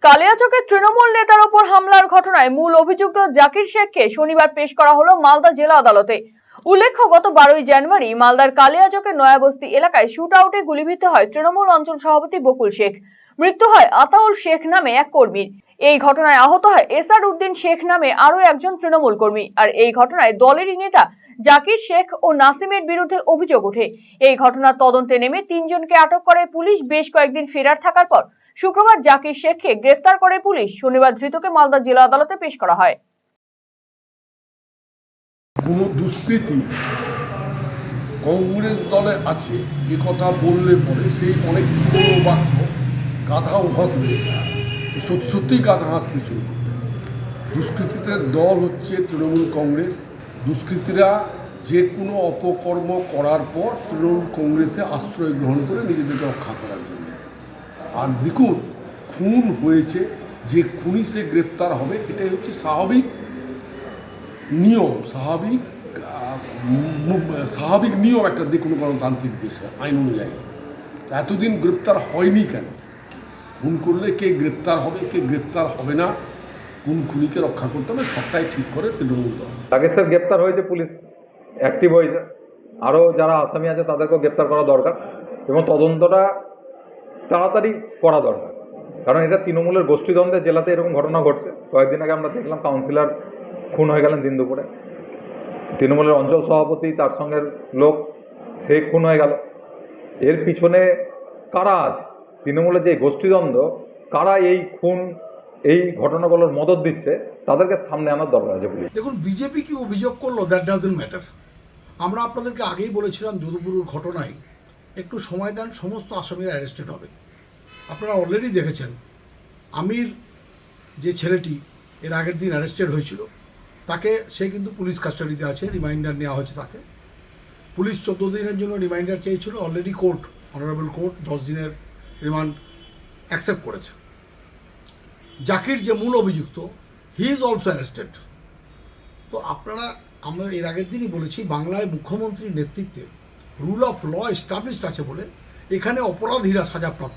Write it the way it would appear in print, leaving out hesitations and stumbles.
কালিয়াচকে তৃণমূল নেতার ওপর হামলার ঘটনায় মূল অভিযুক্ত জাকির শেখকে শনিবার পেশ করা হলো মালদা জেলা আদালতে। উল্লেখ্য, গত 12 জানুয়ারি মালদার কালিয়াচকের নয়াবস্তি এলাকায় শুট আউটে গুলিবিদ্ধ হয় তৃণমূল অঞ্চল সভাপতি বকুল শেখ। মৃত্যু হয় আতাউল শেখ নামে এক কর্মীর। এই ঘটনায় আহত হয় এসার উদ্দিন শেখ নামে আরো একজন তৃণমূল কর্মী। আর এই ঘটনায় দলেরই নেতা জাকির শেখ ও নাসিমের বিরুদ্ধে অভিযোগ ওঠে। এই ঘটনার তদন্তে নেমে 3 জনকে আটক করে পুলিশ। বেশ কয়েকদিন ফেরার থাকার পর শুক্রবার জাকির শেখকে গ্রেফতার করে পুলিশ। শনিবার ধৃতকে মালদা জেলা আদালতে পেশ করা হয়। কোনো দুষ্কৃতী কংগ্রেস দলে আছে এ কথা বললে পরে সেই অনেক পুরনো বাক্য গাধাও হাসবে, সত্যিই গাধা হাসতে শুরু করবে। দুষ্কৃতীদের দল হচ্ছে তৃণমূল কংগ্রেস। দুষ্কৃতীরা যে কোনো অপকর্ম করার পর তৃণমূল কংগ্রেসে আশ্রয় গ্রহণ করে নিজেদেরকে রক্ষা করার জন্য। আর দেখুন, খুন হয়েছে, যে খুনি সে গ্রেপ্তার হবে, এটাই হচ্ছে স্বাভাবিক নিয়ম, স্বাভাবিক নিয়ম একটা যে কোনো গণতান্ত্রিক দেশে আইন অনুযায়ী। এতদিন গ্রেপ্তার হয়নি কেন? খুন করলে কে গ্রেপ্তার হবে, কে গ্রেপ্তার হবে না, কোন খুনিকে রক্ষা করতে হবে, সবটাই ঠিক করে তৃণমূল দল। আগে স্যার গ্রেপ্তার হয়েছে, পুলিশ অ্যাক্টিভ হয়েছে, আরও যারা আসামি আছে তাদেরকেও গ্রেপ্তার করা দরকার এবং তদন্তটা তাড়াতাড়ি করা দরকার। কারণ এটা তৃণমূলের গোষ্ঠীদ্বন্দ্বের জেলাতে এরকম ঘটনা ঘটছে। কয়েকদিন আগে আমরা দেখলাম কাউন্সিলর খুন হয়ে গেলেন দিন দুপুরে। তৃণমূলের অঞ্চল সভাপতি তার সঙ্গে লোক, সে খুন হয়ে গেল। এর পিছনে কারা আছে? তৃণমূলের যে গোষ্ঠীদ্বন্দ্ব, কারা এই খুন, এই ঘটনাগুলোর মদত দিচ্ছে, তাদেরকে সামনে আনার দরকার আছে পুলিশ। দেখুন, বিজেপি কি অভিযোগ করলো দ্যাট ডাজন্ট ম্যাটার। আমরা আপনাদেরকে আগেই বলেছিলাম যদুপুরের ঘটনায় একটু সময় দেন, সমস্ত আসামিরা অ্যারেস্টেড হবে। আপনারা অলরেডি দেখেছেন আমির যে ছেলেটি এর আগের দিন অ্যারেস্টেড হয়েছিল, তাকে সে কিন্তু পুলিশ কাস্টাডিতে আছে, রিমাইন্ডার নেওয়া হয়েছে তাকে। পুলিশ 14 দিনের জন্য রিমাইন্ডার চেয়েছিল, অলরেডি কোর্ট, অনারেবল কোর্ট 10 দিনের রিমান্ড অ্যাকসেপ্ট করেছে। জাকির যে মূল অভিযুক্ত, হি ইজ অলসো অ্যারেস্টেড। তো আপনারা, আমরা এর আগের দিনই বলেছি, বাংলায় মুখ্যমন্ত্রীর নেতৃত্বে রুল অফ ল এস্টাবলিশড আছে বলে এখানে অপরাধীরা সাজাপ্রাপ্ত